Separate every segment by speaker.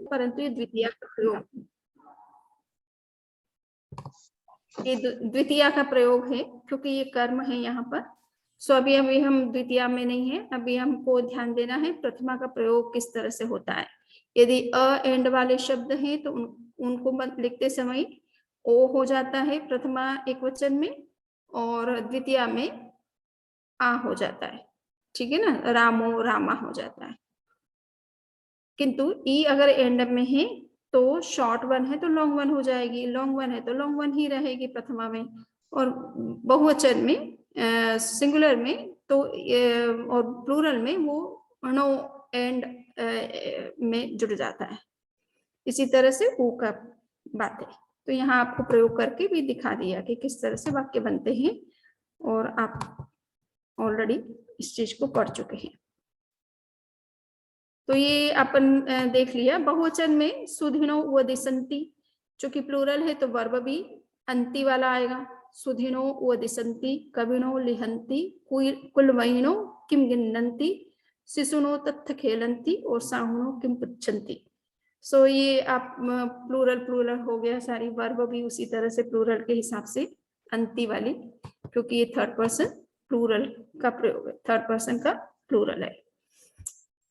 Speaker 1: परंतु ये द्वितीय का प्रयोग, ये द्वितीय का प्रयोग है क्योंकि ये कर्म है यहाँ पर। सो अभी हम द्वितीय में नहीं है, अभी हमको ध्यान देना है प्रथमा का प्रयोग किस तरह से होता है। यदि अ एंड वाले शब्द हैं तो उनको लिखते समय ओ हो जाता है प्रथमा एक वचन में, और द्वितीय में आ हो जाता है, ठीक है ना, रामो रामा हो जाता है। किंतु ई अगर एंड में है तो शॉर्ट वन है तो लॉन्ग वन हो जाएगी, लॉन्ग वन है तो लॉन्ग वन ही रहेगी प्रथमा में, और बहुवचन में सिंगुलर में तो और प्लूरल में वो नो एंड में जुड़ जाता है। इसी तरह से ऊ का बात है। तो यहाँ आपको प्रयोग करके भी दिखा दिया कि किस तरह से वाक्य बनते हैं, और आप ऑलरेडी इस चीज को पढ़ चुके हैं। तो ये अपन देख लिया। बहुवचन में सुधिनो व दिसंती, जो कि प्लूरल है तो वर्ब भी अंति वाला आएगा। सुधिनो व दिसंती, कविनो लिहंती, कुलवैनो किम गिन्नंती, शिशुनो तत्थ खेलंती और साहुनो किम पुच्छन्ति। सो ये आप प्लूरल हो गया, सारी वर्ब भी उसी तरह से प्लूरल के हिसाब से अंति वाली, क्योंकि ये थर्ड पर्सन प्लूरल का प्रयोग है, थर्ड पर्सन का प्लूरल है।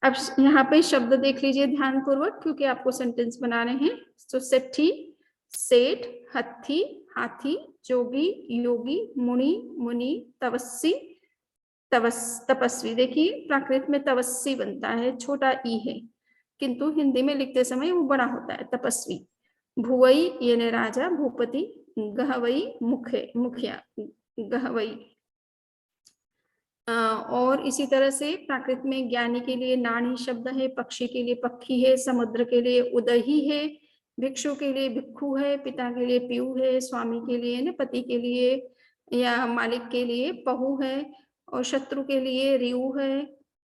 Speaker 1: अब यहाँ पे शब्द देख लीजिए ध्यान पूर्वक, क्योंकि आपको सेंटेंस बनाने हैं। तो सेठी, सेठ, हत्थी, हाथी, जोगी, योगी, मुनि, मुनि, तपस्वी, तपस्वी। देखिए प्राकृत में तपस्वी बनता है, छोटा ई है, किंतु हिंदी में लिखते समय वो बड़ा होता है, तपस्वी। भुवई यानी राजा, भूपति, गहवई मुखिया, गहवई। और इसी तरह से प्राकृत में ज्ञानी के लिए नानी शब्द है, पक्षी के लिए पक्षी है, समुद्र के लिए उदही है, भिक्षु के लिए भिक्षु है, पिता के लिए पीयू है, स्वामी के लिए न पति के लिए या मालिक के लिए पहु है, और शत्रु के लिए रियु है,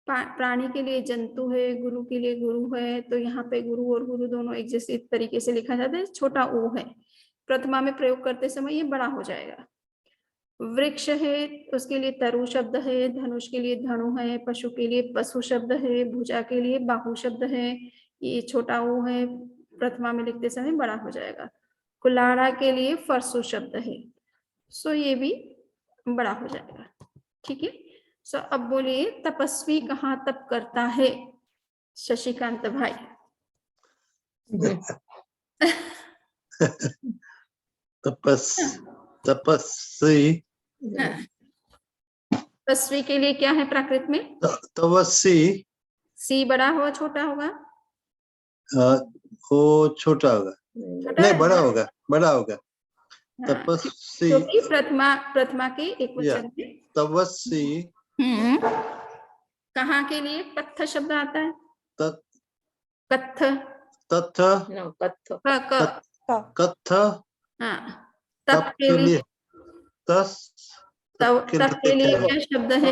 Speaker 1: प्राणी के लिए जंतु है, गुरु के लिए गुरु है। तो यहाँ पे गुरु और गुरु दोनों एक जैसे तरीके से लिखा जाता है, छोटा ऊ है। प्रथमा में प्रयोग करते समय ये बड़ा हो जाएगा। वृक्ष है उसके लिए तरु शब्द है, धनुष के लिए धनु है, पशु के लिए पशु शब्द है, भुजा के लिए बाहु शब्द है, ये छोटा ऊ है, प्रथमा में लिखते समय बड़ा हो जाएगा। कुल्हाड़ा के लिए फरसु शब्द है, सो ये भी बड़ा हो जाएगा, ठीक है। सो अब बोलिए तपस्वी कहाँ तप करता है, शशिकांत भाई।
Speaker 2: तपस्वी,
Speaker 1: तपस्वी के लिए क्या है प्राकृत में?
Speaker 2: तपस्वी।
Speaker 1: सी बड़ा होगा छोटा होगा?
Speaker 2: वो छोटा होगा, नहीं बड़ा होगा, बड़ा होगा। तपस्वी
Speaker 1: क्योंकि प्रथमा के एक वचन में
Speaker 2: तपस्वी।
Speaker 1: कहाँ के लिए पत्थ शब्द आता है? कत्थ,
Speaker 2: तत्थ, कत्थ।
Speaker 1: हाँ, तप के लिए तप के लिए क्या शब्द है?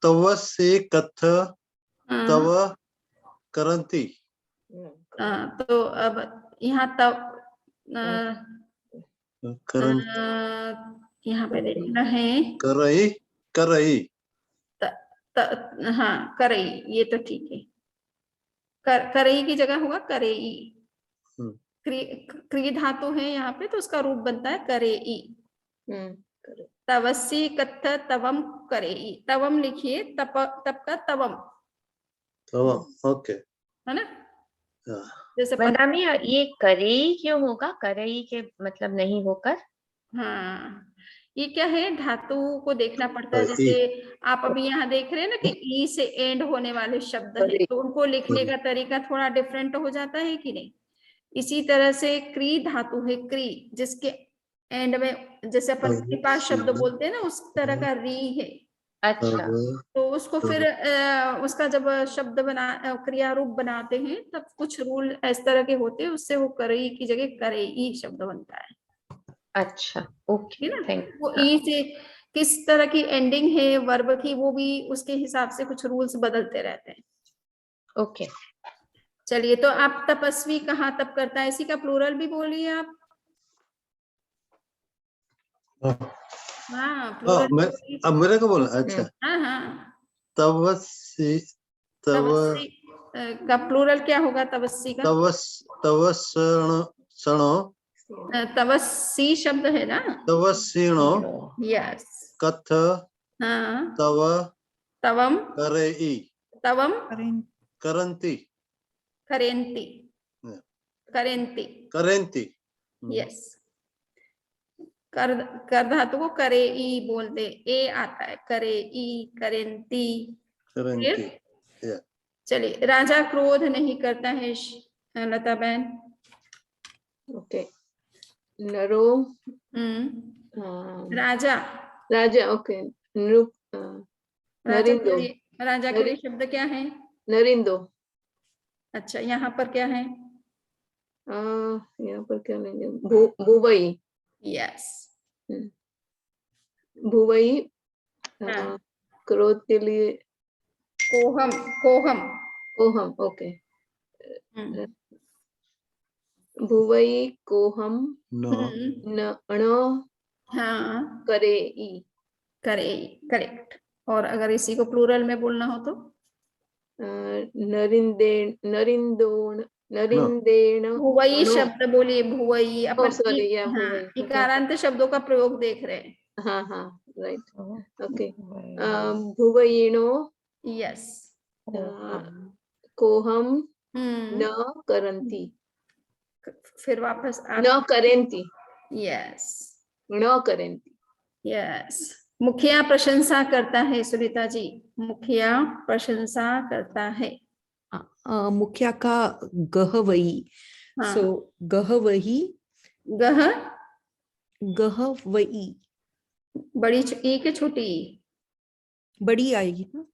Speaker 2: तपस्वी कत्थ तव करंती।
Speaker 1: तो अब यहाँ तब यहाँ पे देखना है
Speaker 2: करई, करई।
Speaker 1: हाँ करई, ये तो ठीक है। करई की जगह होगा करेई। क्री धातु है यहाँ पे, तो उसका रूप बनता है करेई। तवस्सी कत्थ तवम करेई, तवम लिखिए, तप का तवम,
Speaker 2: ओके,
Speaker 1: है ना।
Speaker 3: जैसे मैडम ये करई क्यों होगा, करई के मतलब नहीं होकर?
Speaker 1: हाँ, ये क्या है, धातु को देखना पड़ता है। जैसे आप अभी यहाँ देख रहे हैं ना कि ई से एंड होने वाले शब्द है, तो उनको लिखने का तरीका थोड़ा डिफरेंट हो जाता है कि नहीं। इसी तरह से क्री धातु है, क्री, जिसके एंड में जैसे अपन कृपा शब्द बोलते हैं ना, उस तरह का री है।
Speaker 3: अच्छा,
Speaker 1: तो उसको फिर उसका जब शब्द क्रिया रूप बनाते हैं तब कुछ रूल इस तरह के होते हैं, उससे वो करई की जगह करेई शब्द बनता है।
Speaker 3: अच्छा, ओके, थैंक यू।
Speaker 1: वो ई से किस तरह की एंडिंग है वर्ब की, वो भी उसके हिसाब से कुछ रूल्स बदलते रहते हैं।
Speaker 3: ओके,
Speaker 1: चलिए, तो आप तपस्वी कहाँ तप करता है, इसी का प्लूरल भी बोलिए आप। हाँ प्लूरल।
Speaker 2: अब मेरे को बोला, अच्छा।
Speaker 1: हाँ हाँ,
Speaker 2: तवस्सी,
Speaker 1: तवस्सी का प्लूरल क्या होगा? तवस्सी का
Speaker 2: तवस्सणो,
Speaker 1: तवस्सी शब्द है ना?
Speaker 2: तवस्सिणो
Speaker 1: यस।
Speaker 2: कथ
Speaker 1: हाँ,
Speaker 2: तव
Speaker 1: तवम,
Speaker 2: करेई
Speaker 1: तवम
Speaker 2: करन्ति
Speaker 1: करेंती,
Speaker 2: Yeah.
Speaker 1: करेंती।
Speaker 2: करेन्ति।
Speaker 1: यस, कर धातु को करे ई बोलते, ए आता है, करे ई, करेंती।
Speaker 2: करन्ति। Yeah.
Speaker 1: चलिए, राजा क्रोध नहीं करता है, लता बहन।
Speaker 4: ओके, नरो,
Speaker 1: राजा,
Speaker 4: राजा, ओके, नृप,
Speaker 1: राजा के
Speaker 4: नरिंदो,
Speaker 1: लिए, राजा के लिए शब्द क्या है?
Speaker 4: नरिंदो।
Speaker 1: अच्छा, यहाँ पर क्या है?
Speaker 4: यहाँ पर क्या लेंगे? भुवई।
Speaker 1: यस,
Speaker 4: भुवई
Speaker 1: हाँ।
Speaker 4: क्रोध के लिए
Speaker 1: कोहम, कोहम।
Speaker 4: कोहम, ओके। भुवई कोहम न
Speaker 1: हाँ,
Speaker 4: करे ई।
Speaker 1: करे, करेक्ट। और अगर इसी को प्लूरल में बोलना हो तो?
Speaker 4: नरिंदेण, नरिंदेण।
Speaker 1: भुवई शब्द बोलिए, भुवई। अपन
Speaker 4: सॉरी, या
Speaker 1: हाँ,
Speaker 4: भुवई।
Speaker 1: इकारांत शब्दों का प्रयोग देख रहे हैं।
Speaker 4: हाँ हाँ, राइट, ओके। भुवयिणो
Speaker 1: यस,
Speaker 4: कोहम न करन्ति,
Speaker 1: फिर वापस
Speaker 4: न करेन्ति,
Speaker 1: यस,
Speaker 4: न करेन्ति।
Speaker 1: यस। मुखिया प्रशंसा करता है, सुनीता जी। मुखिया प्रशंसा करता है।
Speaker 5: मुखिया का गहवई।
Speaker 1: हाँ।
Speaker 5: सो गहवही, गहवई
Speaker 1: बड़ी ई के छोटी ई?
Speaker 5: बड़ी आएगी ना।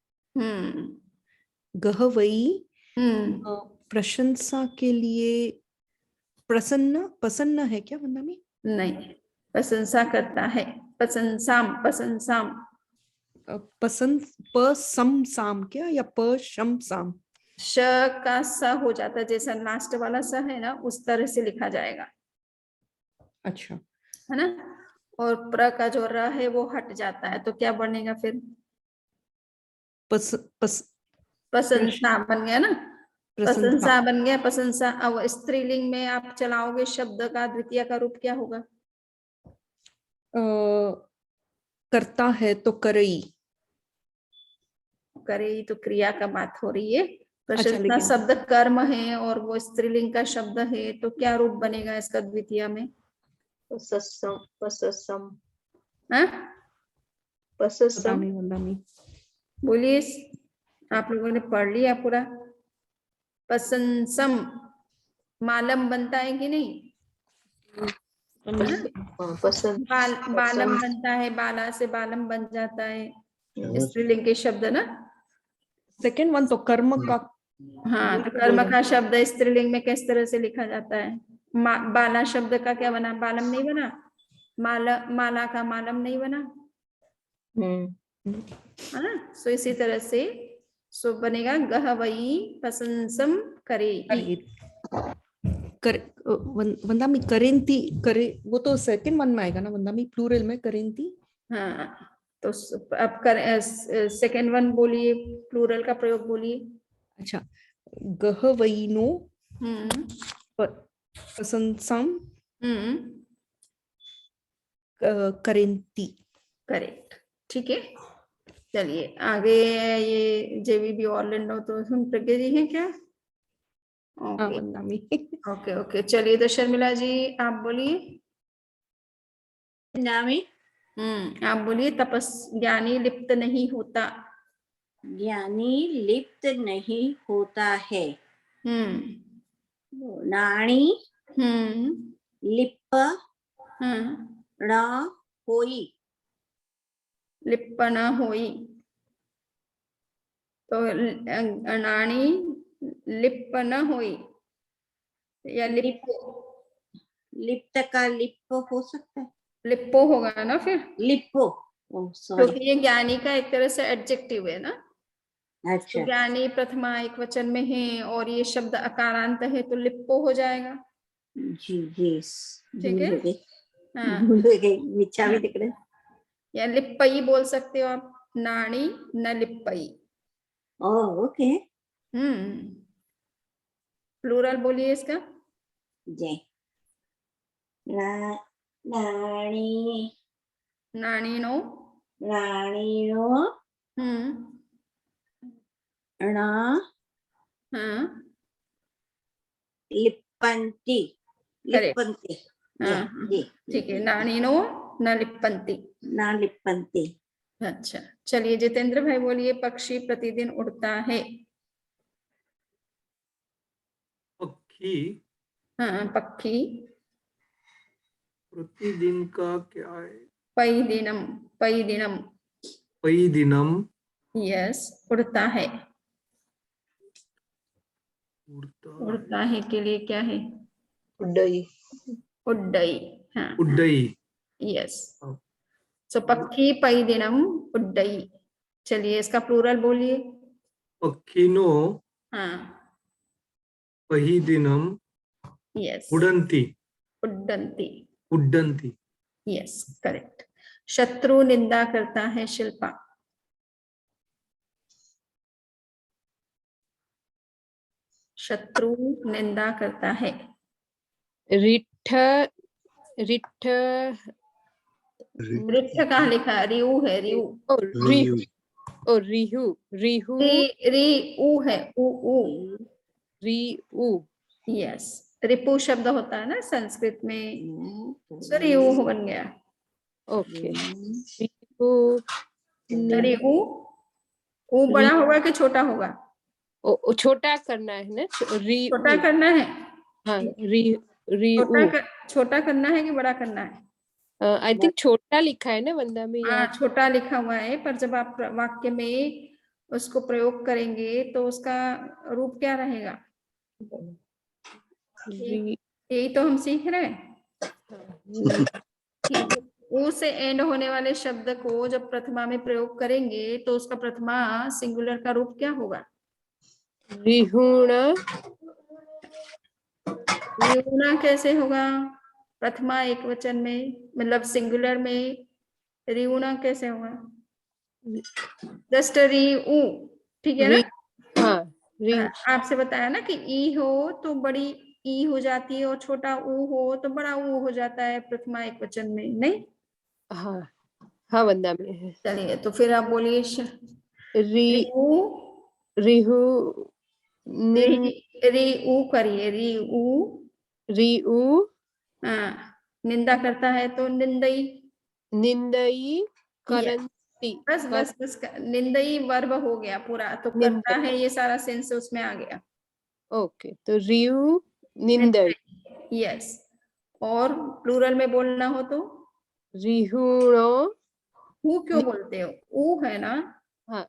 Speaker 5: गहवई प्रशंसा के लिए प्रसन्न, प्रसन्न है क्या वंदना में?
Speaker 1: नहीं, प्रशंसा करता है। प्रशंसाम, प्रशंसाम।
Speaker 5: पसंद, पसम साम क्या, या पशम साम?
Speaker 1: श का स हो जाता है, जैसा लास्ट वाला स है ना, उस तरह से लिखा जाएगा।
Speaker 5: अच्छा,
Speaker 1: है ना? और प्र का जो र है वो हट जाता है, तो क्या बनेगा फिर? प्रशंसा बन गया ना, प्रशंसा बन गया, प्रशंसा। अब स्त्रीलिंग में आप चलाओगे शब्द का द्वितीय का रूप क्या होगा?
Speaker 5: करता है तो करई।
Speaker 1: करई तो क्रिया का बात हो रही है। प्रशंसा
Speaker 5: लेकिन
Speaker 1: शब्द कर्म है और वो स्त्रीलिंग का शब्द है, तो क्या रूप बनेगा इसका द्वितीय में?
Speaker 4: पसस्सम, पसस्सम,
Speaker 1: हाँ?
Speaker 4: पसस्सम।
Speaker 1: बोलिए, आप लोगों ने पढ़ लिया पूरा? पसंसम मालम बनता है कि नहीं?
Speaker 4: पसंद,
Speaker 1: बालम बनता है, बाला से बालम बन जाता है, स्त्रीलिंग के शब्द ना।
Speaker 5: सेकेंड वन तो कर्म का।
Speaker 1: हाँ, तो कर्म का शब्द स्त्रीलिंग में किस तरह से लिखा जाता है? बाला शब्द का क्या बना? बालम नहीं बना। माला, माला का मालम नहीं बना। है ना? सो इसी तरह से सो बनेगा गहवई प्रशंसम करे।
Speaker 5: वंदा में करेंती, करे वो तो सेकंड वन में आएगा ना वंदा में, प्लूरल में करेंती।
Speaker 1: हाँ, तो अब सेकंड वन बोलिए, प्लूरल का प्रयोग बोलिए।
Speaker 5: अच्छा, गहवईनो प्रशंसम करेंती।
Speaker 1: करेक्ट, ठीक है। चलिए आगे, ये जेवीबी ऑर्लैंडो तो हम प्रज्ञा जी हैं क्या? ओके ओके ओके, चलिए तो शर्मिला जी आप बोलिए। आप बोलिए। तपस ज्ञानी लिप्त नहीं होता।
Speaker 6: ज्ञानी लिप्त नहीं होता है। नाणी लिप्प न होई।
Speaker 1: लिप्प न होई, तो नाणी लिप्प न होई या
Speaker 6: लिप्त का लिप्प हो सकता है,
Speaker 1: लिप्पो होगा ना फिर।
Speaker 6: लिप्पो,
Speaker 1: क्योंकि ये ज्ञानी का एक तरह से एडजेक्टिव है ना।
Speaker 6: अच्छा,
Speaker 1: तो ज्ञानी प्रथमा एक वचन में है और ये शब्द अकारांत है, तो लिप्पो हो जाएगा।
Speaker 6: जी जी,
Speaker 1: ठीक है।
Speaker 6: भूल गई, मिच्छा भी दिख रहा है।
Speaker 1: या लिप्पई बोल सकते हो आप, नाणी न लिप्पई।
Speaker 6: ओह ओके
Speaker 1: प्लूरल बोलिए इसका।
Speaker 6: जय नाणी
Speaker 1: नाणीनो
Speaker 6: नाणीनो ना
Speaker 1: हाँ
Speaker 6: लिप्पन्ति
Speaker 1: करेक्ट,
Speaker 6: लिप्पन्ति
Speaker 1: हाँ
Speaker 6: जी
Speaker 1: ठीक है, नाणीनो न लिप्पन्ति।
Speaker 6: ना लिप्पन्ति।
Speaker 1: अच्छा चलिए जितेंद्र भाई बोलिए, पक्षी प्रतिदिन उड़ता है।
Speaker 7: पक्षी
Speaker 1: हाँ पक्षी
Speaker 7: प्रतिदिन का क्या है?
Speaker 1: पैदिनम, पैदिनम,
Speaker 7: पैदिनम
Speaker 1: यस उड़ता है।
Speaker 7: उड़ता
Speaker 1: है के लिए क्या है?
Speaker 4: उड्डई।
Speaker 1: उड्डई, हाँ
Speaker 7: उड्डई।
Speaker 1: यस। सो पक्षी पैदिनम उड्डई। चलिए इसका प्लूरल बोलिए।
Speaker 7: पक्षिनो
Speaker 1: हाँ
Speaker 7: पहिदिनम
Speaker 1: यस,
Speaker 7: उडन्ति
Speaker 1: उड्डंती,
Speaker 7: उड्डन्ति।
Speaker 1: Yes correct. शत्रु निंदा करता है, शिल्पा। शत्रु निंदा करता है।
Speaker 8: रिठ रिठ
Speaker 1: रिठ कहाँ लिखा है? रिऊ है, रिऊ।
Speaker 8: ओ
Speaker 2: रियु।
Speaker 8: रिहु रिहु
Speaker 1: री ऊ है, ऊ ऊ।
Speaker 8: रिउ
Speaker 1: यस, रिपु शब्द होता है ना संस्कृत में, सो रिऊ बन गया।
Speaker 8: ओके रिहु
Speaker 1: रिऊ, ऊ बड़ा होगा कि छोटा होगा?
Speaker 8: ओ छोटा करना है ना,
Speaker 1: छोटा करना है।
Speaker 8: हाँ रिउ
Speaker 1: छोटा करना है कि बड़ा करना है?
Speaker 8: आई थिंक छोटा लिखा है ना वंदा में
Speaker 1: हाँ
Speaker 8: यहाँ।
Speaker 1: छोटा लिखा हुआ है, पर जब आप वाक्य में उसको प्रयोग करेंगे तो उसका रूप क्या रहेगा? यही तो हम सीख रहे हैं। ठीक है, ऊ से एंड होने वाले शब्द को जब प्रथमा में प्रयोग करेंगे तो उसका प्रथमा सिंगुलर का रूप क्या होगा?
Speaker 8: रिहुणा
Speaker 1: रिऊना कैसे होगा? प्रथमा एक वचन में, मतलब सिंगुलर में रिऊना कैसे होगा? जस्ट रिऊ, ठीक है ना?
Speaker 8: हाँ
Speaker 1: आपसे बताया ना कि ई हो तो बड़ी ई हो जाती है और छोटा ऊ हो तो बड़ा ऊ हो जाता है प्रथमा एक वचन में, नहीं?
Speaker 8: हाँ वंदा में है।
Speaker 1: चलिए तो फिर आप बोलिए रिऊ,
Speaker 8: रिहु
Speaker 1: रिऊ करिए, रिऊ।
Speaker 8: रिउ
Speaker 1: हाँ निंदा करता है तो निंदई।
Speaker 8: निंदई करंती
Speaker 1: बस बस बस निंदई वर्ब हो गया पूरा, तो करता है ये सारा सेंस उसमें आ गया।
Speaker 8: ओके तो रिउ निंदई।
Speaker 1: यस, और प्लूरल में बोलना हो तो
Speaker 8: रिहुणो
Speaker 1: हु क्यों बोलते हो? ऊ है ना।
Speaker 8: हाँ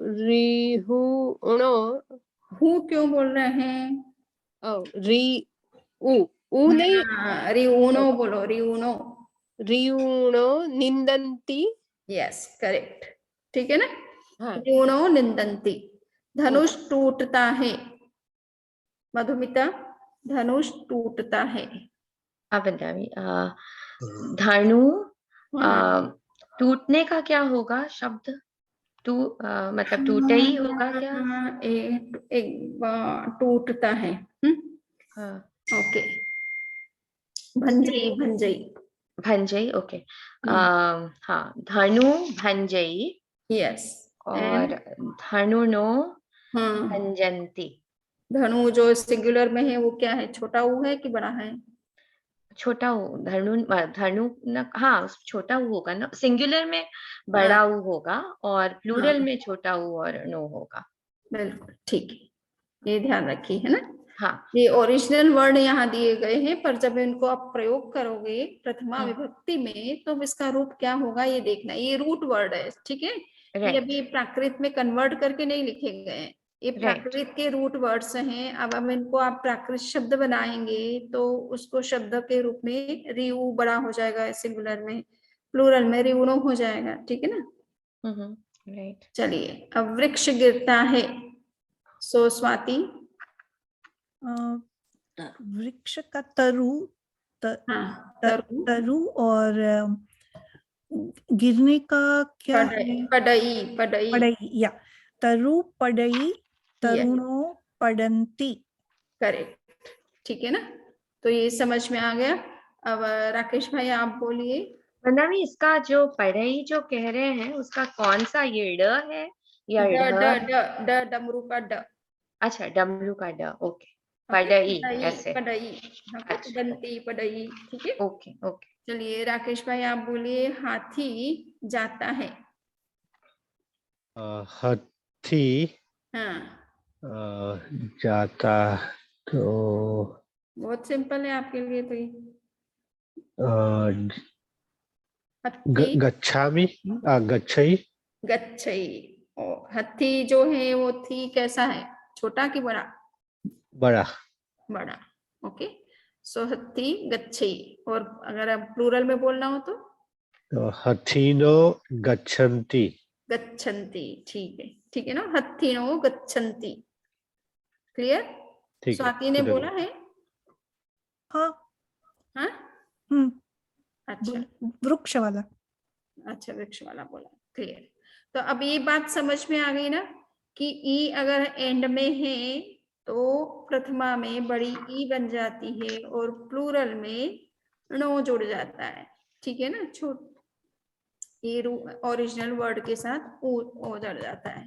Speaker 8: रिहुणो
Speaker 1: हु क्यों बोल रहे हैं?
Speaker 8: ऊ नहीं
Speaker 1: रिऊनो बोलो, रिऊनो।
Speaker 8: रियुणो निंदन्ति।
Speaker 1: यस करेक्ट, ठीक है ना?
Speaker 8: हाँ
Speaker 1: रिऊनो निंदन्ति। धनुष टूटता है, मधुमिता। धनुष टूटता है।
Speaker 3: अब बताइए धनु टूटने का क्या होगा शब्द? मतलब टूटे ही होगा क्या?
Speaker 1: एक टूटता है।
Speaker 3: हाँ
Speaker 1: ओके, भंजई, भंजई।
Speaker 3: भंजई, ओके। हाँ धनु भंजई।
Speaker 1: यस,
Speaker 3: और धनुनो
Speaker 1: हाँ
Speaker 3: भंजन्ति।
Speaker 1: धनु जो सिंगुलर में है वो क्या है? छोटा ऊ है कि बड़ा है?
Speaker 3: छोटा ऊ। धनु हाँ छोटा ऊ होगा ना, सिंगुलर में बड़ा ऊ होगा और प्लूरल में छोटा ऊ और नो होगा।
Speaker 1: बिल्कुल ठीक है, ये ध्यान रखिए, है ना?
Speaker 3: हाँ
Speaker 1: ये ओरिजिनल वर्ड यहाँ दिए गए हैं, पर जब इनको आप प्रयोग करोगे प्रथमा विभक्ति में तो इसका रूप क्या होगा ये देखना। ये रूट वर्ड है, ठीक है? ये अभी प्राकृत में कन्वर्ट करके नहीं लिखे गए हैं, ये प्राकृत के रूट वर्ड्स हैं। अब हम इनको आप प्राकृत शब्द बनाएंगे तो उसको शब्द के रूप में रिऊ बड़ा हो जाएगा सिंगुलर में, प्लूरल में रिऊनो हो जाएगा, ठीक है ना?
Speaker 3: राइट।
Speaker 1: चलिए अब वृक्ष गिरता है। सो स्वाति।
Speaker 9: वृक्ष का तरु
Speaker 1: हाँ, तरु।
Speaker 9: तरु और
Speaker 5: गिरने का क्या है?
Speaker 1: पडई पडई पडई
Speaker 5: पढ़ई, या तरु पढ़ई तरुणों पढ़ंती।
Speaker 1: करेक्ट, ठीक है ना। तो ये समझ में आ गया। अब राकेश भाई आप बोलिए।
Speaker 3: वंदना भी इसका जो पढ़ई जो कह रहे हैं उसका कौन सा, ये ड है या
Speaker 1: ड
Speaker 3: ढ?
Speaker 1: ड ड ड डमरू का ड।
Speaker 3: अच्छा, डमरू का ड, ओके।
Speaker 1: ओके,
Speaker 3: पढ़ई
Speaker 1: पडई
Speaker 3: ऐसे।
Speaker 1: पडई, ओके,
Speaker 3: अच्छा,
Speaker 1: पडंती पडई, ठीक है।
Speaker 3: Okay okay.
Speaker 1: चलिए राकेश भाई आप बोलिए, हाथी जाता है।
Speaker 9: हाथी
Speaker 1: हाँ,
Speaker 9: जाता तो
Speaker 1: बहुत सिंपल है आपके लिए तो ये।
Speaker 9: अ,
Speaker 1: हत्ती
Speaker 9: गच्छामि गच्छई।
Speaker 1: गच्छई। और हत्ती जो है वो थी कैसा है, छोटा कि बड़ा?
Speaker 9: बड़ा।
Speaker 1: बड़ा, ओके। सो हत्ती गच्छई। और अगर आप प्लूरल में बोलना हो तो
Speaker 9: हथिनो गच्छन्ति।
Speaker 1: गच्छन्ति, ठीक है ना, हत्थिनो गच्छन्ति। क्लियर?
Speaker 9: ठीक है,
Speaker 1: स्वाति ने
Speaker 9: clear
Speaker 1: बोला
Speaker 9: है।
Speaker 1: है।
Speaker 5: हाँ।
Speaker 1: हाँ,
Speaker 5: हम्म,
Speaker 1: अच्छा
Speaker 5: वृक्ष वाला।
Speaker 1: अच्छा, वृक्ष वाला बोला, क्लियर। तो अब ये बात समझ में आ गई ना कि ई अगर एंड में है तो प्रथमा में बड़ी ई बन जाती है और प्लूरल में नो जुड़ जाता है, ठीक है ना। छोट ये ओरिजिनल वर्ड के साथ ओ जुड़ जाता है।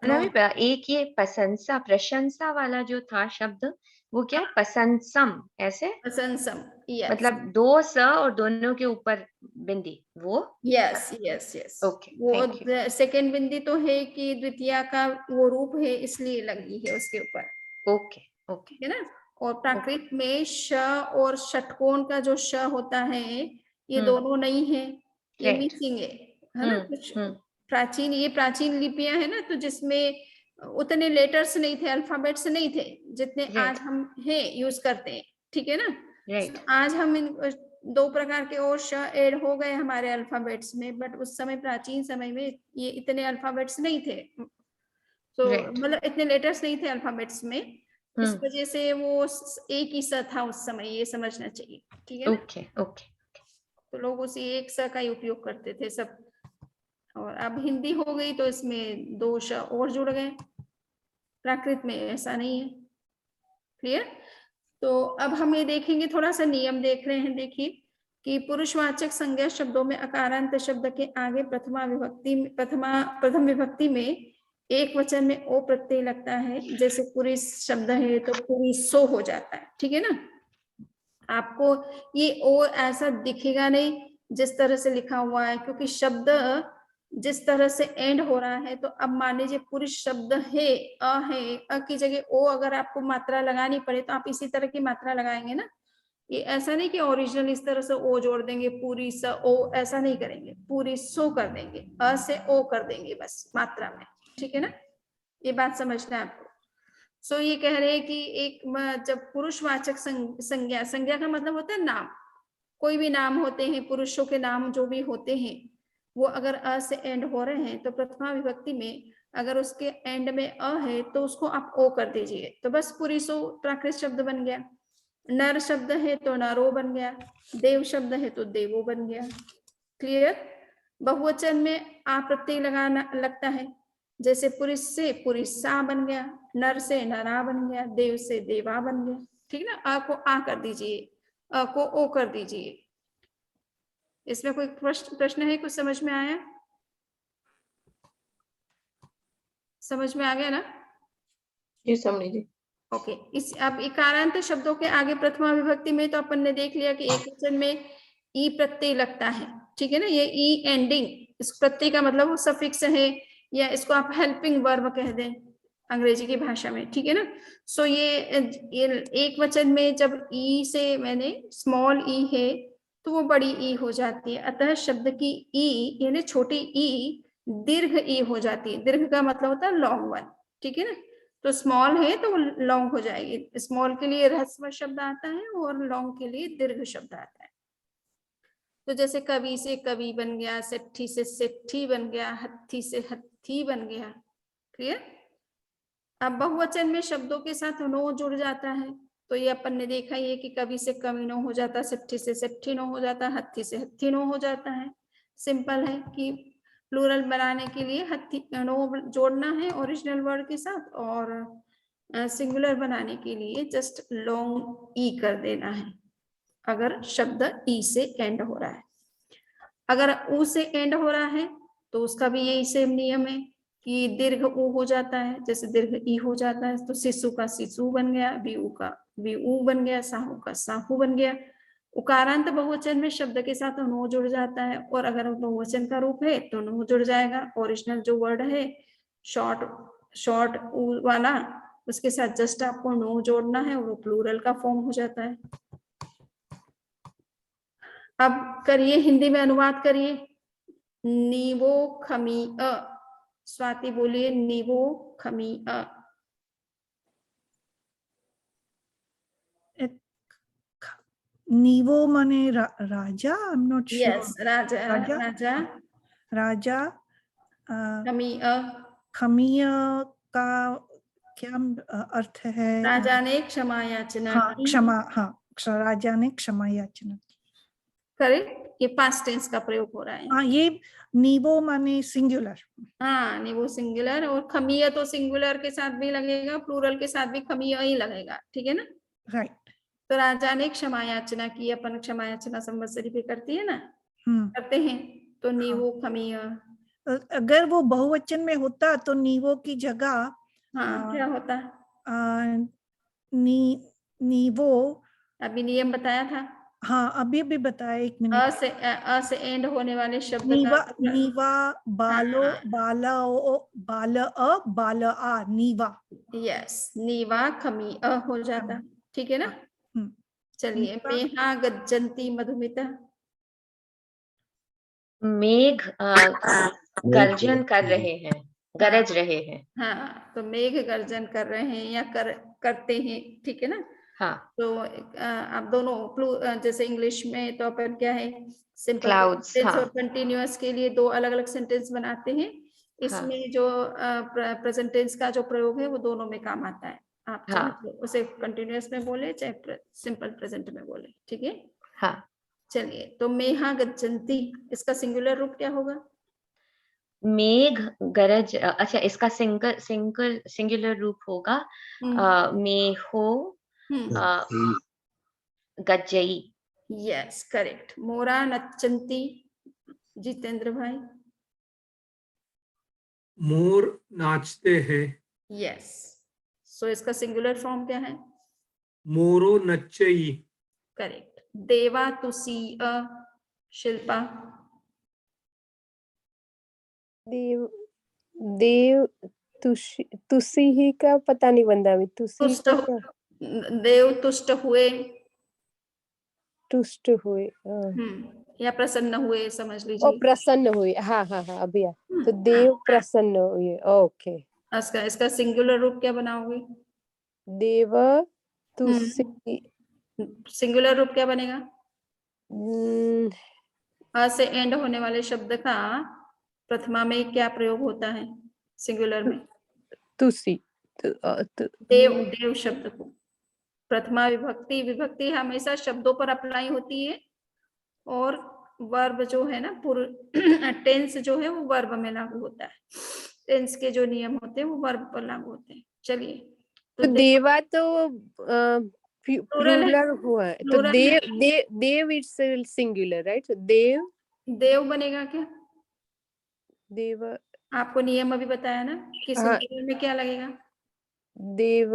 Speaker 3: वंदना भी एक ये प्रशंसा प्रशंसा वाला जो था शब्द, वो क्या है? प्रशंसम ऐसे,
Speaker 1: प्रशंसम, यस
Speaker 3: मतलब दो स और दोनों के ऊपर बिंदी, वो।
Speaker 1: Yes yes yes.
Speaker 3: ओके,
Speaker 1: वो
Speaker 3: थैंक यू।
Speaker 1: सेकंड बिंदी तो है कि द्वितीया का वो रूप है इसलिए लगी है उसके ऊपर,
Speaker 3: ओके ओके।
Speaker 1: ठीक है ना। और प्राकृत में श और षटकोण का जो श होता है ये दोनों नहीं है, ये
Speaker 3: Right.
Speaker 1: मिसिंग है ना। कुछ
Speaker 3: हम्म।
Speaker 1: प्राचीन, ये प्राचीन लिपियां है ना, तो जिसमें उतने लेटर्स नहीं थे, अल्फाबेट्स नहीं थे जितने
Speaker 3: Right.
Speaker 1: आज हम हैं यूज करते हैं, ठीक है ना।
Speaker 3: Right.
Speaker 1: आज हम इन दो प्रकार के और श ऐड हो गए हमारे अल्फाबेट्स में, बट उस समय प्राचीन समय में ये इतने अल्फाबेट्स नहीं थे, तो
Speaker 3: Right.
Speaker 1: मतलब इतने लेटर्स नहीं थे अल्फाबेट्स में, इस वजह से वो एक ही स था उस समय, ये समझना चाहिए, ठीक है ना।
Speaker 3: Okay okay.
Speaker 1: तो लोग उसी एक स का ही उपयोग करते थे सब, और अब हिंदी हो गई तो इसमें दो श और जुड़ गए, प्राकृत में ऐसा नहीं है। क्लियर? तो अब हम ये देखेंगे, थोड़ा सा नियम देख रहे हैं, देखिए कि पुरुषवाचक संज्ञा शब्दों में अकारांत शब्द के आगे प्रथम विभक्ति में एक वचन में ओ प्रत्यय लगता है, जैसे पुरुष शब्द है तो पुरुषो हो जाता है, ठीक है ना। आपको ये ओ ऐसा दिखेगा नहीं जिस तरह से लिखा हुआ है, क्योंकि शब्द जिस तरह से एंड हो रहा है, तो अब मान लीजिए पुरुष शब्द है, अ की जगह ओ अगर आपको मात्रा लगानी पड़े तो आप इसी तरह की मात्रा लगाएंगे ना। ये ऐसा नहीं कि ओरिजिनल इस तरह से ओ जोड़ देंगे, पूरी स ओ, ऐसा नहीं करेंगे, पूरी सो कर देंगे, अ से ओ कर देंगे बस मात्रा में, ठीक है ना। ये बात समझना है आपको। सो ये कह रहे हैं कि एक जब पुरुषवाचक संज्ञा, संज्ञा का मतलब होता है नाम, कोई भी नाम होते हैं, पुरुषों के नाम जो भी होते हैं, वो अगर अ से एंड हो रहे हैं तो प्रथमा विभक्ति में अगर उसके एंड में अ है तो उसको आप ओ कर दीजिए, तो बस पुरुषो प्राकृत शब्द बन गया। नर शब्द है तो नरो बन गया, देव शब्द है तो देवो बन गया। क्लियर? बहुवचन में आ प्रत्यय लगाना लगता है, जैसे पुरुष से पुरुषा बन गया, नर से नरा बन गया, देव से देवा बन गया, ठीक ना। आ को आ कर दीजिए, अ को ओ कर दीजिए। इसमें कोई प्रश्न है? कुछ समझ में आया? समझ में आ गया ना?
Speaker 4: जी समझ जी।
Speaker 1: ओके। इस अब इकारांत शब्दों के आगे प्रथमा विभक्ति में तो अपन ने देख लिया कि एक वचन में ई प्रत्यय लगता है, ठीक है ना। ये ई एंडिंग, इस प्रत्यय का मतलब वो सफिक्स है, या इसको आप हेल्पिंग वर्ब कह दें अंग्रेजी की भाषा में, ठीक है ना। सो ये एक वचन में जब ई से मैंने स्मॉल ई है तो वो बड़ी ई हो जाती है, अतः शब्द की ई यानी छोटी ई दीर्घ ई हो जाती है। दीर्घ का मतलब होता है लॉन्ग वन, ठीक है ना। तो स्मॉल है तो लॉन्ग हो जाएगी, स्मॉल के लिए ह्रस्व शब्द आता है और लॉन्ग के लिए दीर्घ शब्द आता है। तो जैसे कवि से कवि बन गया, सेट्ठी से सेट्ठी बन गया, हत्थी से हत्थी बन गया। क्लियर? अब बहुवचन में शब्दों के साथ नो जुड़ जाता है, तो ये अपन ने देखा ही है कि कवि से कवि नो हो जाता, सेट्ठी से सेट्ठी नो हो जाता, हत्थी से हत्थी नो हो जाता है। सिंपल है कि प्लूरल बनाने के लिए नो जोड़ना है ओरिजिनल वर्ड के साथ, और सिंगुलर बनाने के लिए जस्ट लॉन्ग ई कर देना है अगर शब्द ई से एंड हो रहा है। अगर ऊ से एंड हो रहा है तो उसका भी यही सेम नियम है कि दीर्घ ऊ हो जाता है, जैसे दीर्घ ई हो जाता है तो शिशु का शिशु बन गया, विऊ का विऊ बन गया, साहू का साहू बन गया। उकारांत बहुवचन में शब्द के साथ नो जुड़ जाता है, और अगर बहुवचन का रूप है तो नो जुड़ जाएगा। ओरिजिनल जो वर्ड है शॉर्ट ऊ वाला, उसके साथ जस्ट आपको नो जोड़ना है और वो प्लूरल का फॉर्म हो जाता है। अब करिए, हिंदी में अनुवाद करिए। नीवो खमी अ, स्वाति बोलिए नीवो खमी अ।
Speaker 10: नीवो माने राजा, I am not sure.
Speaker 1: Yes, राजा
Speaker 10: राजा
Speaker 1: राजा
Speaker 10: राजा
Speaker 1: खमी अ,
Speaker 10: खमीय का क्या अर्थ है?
Speaker 1: राजा ने क्षमा याचना
Speaker 10: हाँ
Speaker 1: की।
Speaker 10: क्षमा, हाँ राजा ने क्षमा याचना की।
Speaker 1: करेक्ट, ये पास्ट टेंस का प्रयोग हो रहा है।
Speaker 10: हाँ, ये नीवो माने सिंगुलर।
Speaker 1: हाँ, नीवो सिंगुलर, और खमिया तो सिंगुलर के साथ भी लगेगा, प्लूरल के साथ भी खमिया ही लगेगा, ठीक है ना।
Speaker 10: राइट।
Speaker 1: तो राजा ने क्षमा याचना की, अपन क्षमा याचना संवत्सरी पे करती है ना, करते हैं, तो नीवो खमिया।
Speaker 10: अगर वो बहुवचन में होता तो नीवो की जगह
Speaker 1: क्या होता?
Speaker 10: नीवो,
Speaker 1: अभी नियम बताया था।
Speaker 10: हाँ अभी बताया, एक मिनट।
Speaker 1: अ से एंड होने वाले शब्द
Speaker 10: नीवा,
Speaker 1: का
Speaker 10: नीवा, बालो,
Speaker 1: हाँ,
Speaker 10: बाला ओ, बाल अ, बाल आ, नीवा।
Speaker 1: यस, नीवा खमी अ हो जाता, ठीक है ना। चलिए, मेहा गज्जंती मधुमिता।
Speaker 3: मेघ गर्जन कर रहे हैं, गरज रहे हैं।
Speaker 1: हाँ, तो मेघ गर्जन कर रहे हैं या करते हैं, ठीक है ना।
Speaker 3: हाँ, तो
Speaker 1: आप दोनों जैसे इंग्लिश में तो अपन क्या है, सिंपल
Speaker 3: क्लाउड्स,
Speaker 1: टेंस
Speaker 3: हाँ,
Speaker 1: और कंटिन्यूअस के लिए दो अलग अलग सेंटेंस बनाते हैं। इसमें जो प्रेजेंट टेंस का जो प्रयोग है वो दोनों में काम आता है। आप चाहे तो उसे कंटिन्यूअस में बोले चाहे सिंपल प्रेजेंट में बोले, ठीक है।
Speaker 3: हाँ।
Speaker 1: चलिए, तो मेहा गज्जंती, इसका सिंगुलर रूप क्या होगा?
Speaker 3: मेघ गरज, अच्छा इसका सिंगुलर रूप होगा मेहो गज्जई।
Speaker 1: Yes, correct. मोरा नच्चंती, जितेंद्र भाई।
Speaker 7: मोर नाचते हैं।
Speaker 1: यस, सो इसका सिंगुलर फॉर्म क्या है?
Speaker 7: मोरो नच्चई।
Speaker 1: करेक्ट। देवा तुसी अ, शिल्पा।
Speaker 8: देव देव तुसी ही का पता नहीं बंदा में, तुसी
Speaker 1: तुष्ट,
Speaker 8: का क्या?
Speaker 1: देव तुष्ट हुए,
Speaker 8: तुष्ट हुए,
Speaker 1: या प्रसन्न हुए समझ
Speaker 8: ओ
Speaker 1: लीजिए।
Speaker 8: प्रसन्न हुए, हाँ हाँ हाँ, अभी तो देव प्रसन्न हुए, ओके।
Speaker 1: इसका सिंगुलर रूप क्या बनाओगे?
Speaker 8: देव तुसी,
Speaker 1: सिंगुलर रूप क्या बनेगा? अ से एंड होने वाले शब्द का प्रथमा में क्या प्रयोग होता है सिंगुलर में?
Speaker 8: तुसी,
Speaker 1: देव शब्द को प्रथमा विभक्ति हमेशा शब्दों पर अप्लाई होती है, और वर्ब जो है ना, टेंस जो है वो वर्ब में लागू होता है। टेंस के जो नियम होते हैं वो वर्ब पर लागू होते हैं। चलिए,
Speaker 8: तो देवा तो प्लूरल हुआ है, तो देव इट्स सिंगुलर, राइट।
Speaker 1: देव बनेगा क्या?
Speaker 8: देव,
Speaker 1: आपको नियम अभी बताया ना कि सिंगुलर में क्या लगेगा?
Speaker 8: देव,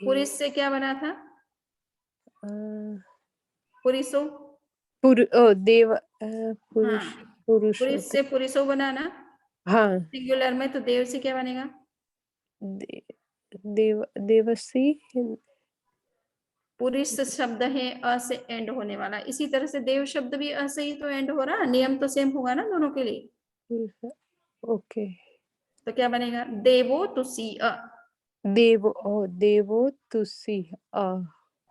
Speaker 1: पुरुष से क्या बना था? पुरुषो,
Speaker 8: देव, पुरुष,
Speaker 1: पुरुष से पुरुषो बनाना।
Speaker 8: हाँ,
Speaker 1: सिंगुलर में तो देव से क्या बनेगा?
Speaker 8: देवसी।
Speaker 1: पुरुष शब्द है अ से एंड होने वाला, इसी तरह से देव शब्द भी अ से ही तो एंड हो रहा, नियम तो सेम होगा ना दोनों के लिए।
Speaker 8: ओके,
Speaker 1: तो क्या बनेगा? देवो तुसी अ।
Speaker 8: देवो तुसी अ,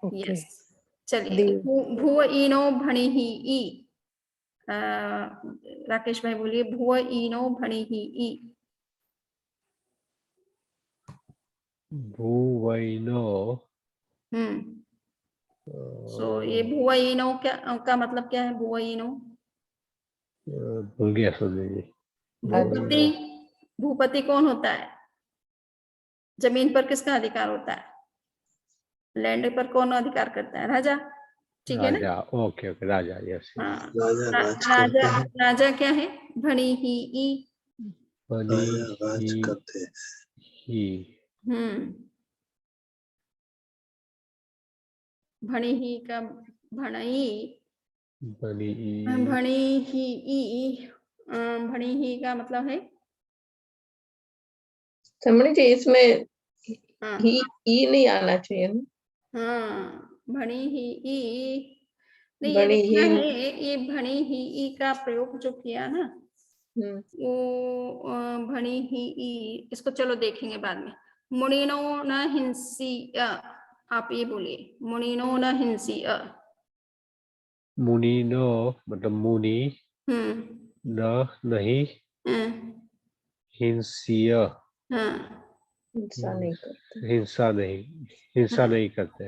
Speaker 8: ओके।
Speaker 1: यस, चलिए। भुव ईनो भणी ही ई, राकेश भाई बोलिए, भुव ईनो भणी ही ई।
Speaker 9: भुवैनो,
Speaker 1: सो ये भुव ईनो का मतलब क्या है? भुव ईनो
Speaker 9: भूल गया सुनील जी।
Speaker 1: भूपति, भूपति कौन होता है? जमीन पर किसका अधिकार होता है? लैंड पर कौन अधिकार करता है? राजा, ठीक है ना?
Speaker 9: राजा, ओके ओके, राजा, यस।
Speaker 1: हाँ,
Speaker 2: राजा राज
Speaker 1: राजा,
Speaker 2: करते हैं।
Speaker 1: राजा क्या है? भणी ही ई।
Speaker 2: राजा राज करते हैं।
Speaker 1: भणी ही का भणई,
Speaker 9: बनी
Speaker 1: भणी ही ई, भणी ही का मतलब है
Speaker 4: समझ जी, इसमें
Speaker 1: हाँ,
Speaker 4: ही नहीं आना चाहिए ना।
Speaker 1: हाँ, भणी ही ई। नहीं, ये
Speaker 4: बड़ी
Speaker 1: देखना
Speaker 4: ही
Speaker 1: है, ये भणी ही ई का प्रयोग जो किया ना, वो भणी ही ई, इसको चलो देखेंगे बाद में। मुनिनो न हिंसी, आप ये बोलिए, मुनिनो न हिंसी।
Speaker 9: मुनि नो मतलब मुनि, न नहीं, हिंसीय
Speaker 4: हिंसा नहीं करते।
Speaker 9: हिंसा नहीं, हिंसा नहीं करते।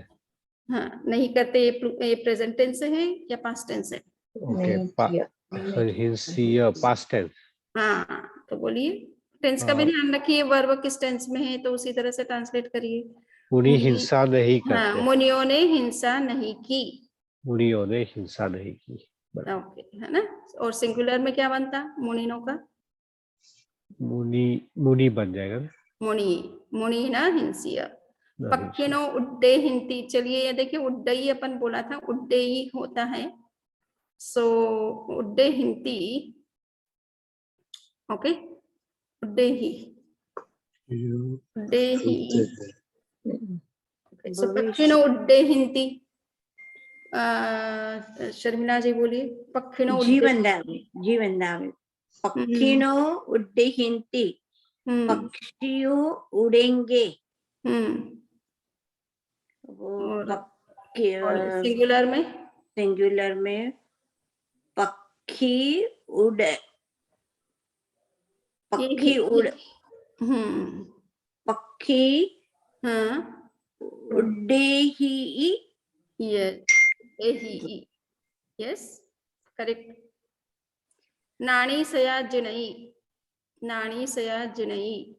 Speaker 1: हाँ, नहीं करते, ये प्रेजेंट टेंस है या पास्ट टेंस है?
Speaker 9: ओके,
Speaker 4: नहीं किया।
Speaker 9: हिंसीय पास्ट टेंस।
Speaker 1: हाँ, तो बोलिए, टेंस का भी ध्यान रखिए, वर्ब किस टेंस में है तो उसी तरह से ट्रांसलेट करिए।
Speaker 9: मुनि हिंसा नहीं
Speaker 1: हाँ,
Speaker 9: करते।
Speaker 1: मुनियों ने हिंसा नहीं की।
Speaker 9: मुनियों ने हिंसा नहीं की।
Speaker 1: ओके, है ना? और सिंगुलर में क्या बनता मुनिनों का?
Speaker 9: मुनि, मुनि बन जाएगा ना।
Speaker 1: मुनि, मुनि ना हिंसीय।
Speaker 9: ना
Speaker 1: पक्किनो उड्डे हिंती, चलिए ये देखिए, उड्डई अपन बोला था, उड्डेई होता है, सो उड्डे हिंती, ओके, उड्डे ही, उड्डे ही, सो पक्किनो उड्डे हिंती। शर्मिला जी बोलिए, पक्किनो
Speaker 6: जीवनदामी पक्षिणों उड्डहिंती, पक्षियों उड़ेंगे।
Speaker 1: सिंगुलर में?
Speaker 6: सिंगुलर में पक्षी उड़, पक्षी उड़, पक्षी उड्डे ही,
Speaker 1: यस, करेक्ट। नानी सया जिनई, नानी सया जिनई,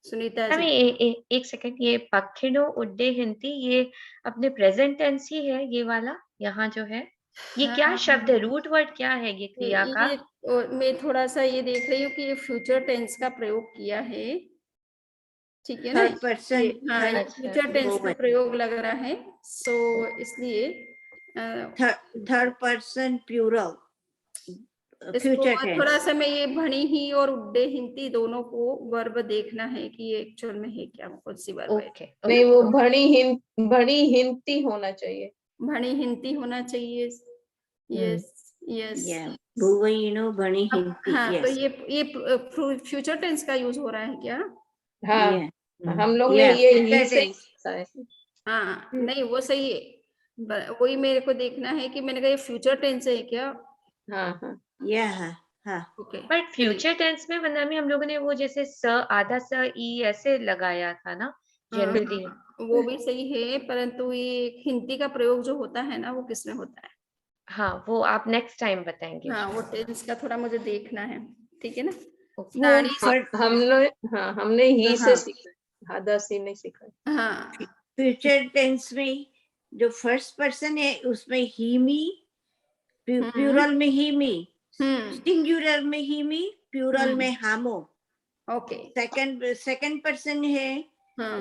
Speaker 1: सुनीता जी।
Speaker 3: एक सेकंड, ये पक्षिणो उड्डे हिंती, ये अपने प्रेजेंट टेंस ही है ये वाला, यहाँ जो है ये क्या शब्द है, रूट वर्ड क्या है ये क्रिया का?
Speaker 1: मैं थोड़ा सा ये देख रही हूँ कि ये फ्यूचर टेंस का प्रयोग किया है, ठीक है ना?
Speaker 6: थर्ड पर्सन,
Speaker 1: हाँ, फ्यूचर टेंस का प्रयोग लग रहा है, सो इसलिए
Speaker 6: थर्ड पर्सन प्लूरल
Speaker 1: इसको थोड़ा सा मैं ये भणी ही और उड्डे हिंती दोनों को वर्ब देखना है कि ये एक्चुअल में है क्या, कौन सी वर्ब है।
Speaker 4: नहीं, वो भणी हिंती होना चाहिए।
Speaker 1: भणी हिंती होना चाहिए, यस यस।
Speaker 6: भुवइनो भणी हिंती।
Speaker 1: हाँ, तो ये फ्यूचर टेंस का यूज हो रहा है क्या?
Speaker 4: हाँ, हम लोग ने ये ही से सीखा है।
Speaker 1: हाँ, नहीं वो सही है, वही मेरे को देखना है कि मैंने कहा ये फ्यूचर टेंस है क्या?
Speaker 4: हाँ हाँ,
Speaker 1: ओके।
Speaker 3: बट फ्यूचर टेंस में वंदना में हम लोगों ने वो जैसे स, आधा स, ई ऐसे लगाया था ना जनरली।
Speaker 1: वो भी सही है, परंतु ये हिंदी का प्रयोग जो होता है ना, वो किसमें होता है?
Speaker 3: हाँ, वो आप नेक्स्ट टाइम बताएंगे।
Speaker 1: हाँ, वो टेंस का थोड़ा मुझे देखना है, ठीक है ना?
Speaker 4: हमने ही से सीखा, आधा सी नहीं सीखा।
Speaker 1: हाँ,
Speaker 6: फ्यूचर टेंस में जो फर्स्ट पर्सन है उसमें ही मी, प्लूरल में ही मी, सिंगुलर में ही मी, प्लूरल में हामो।
Speaker 1: ओके।
Speaker 6: सेकंड पर्सन है,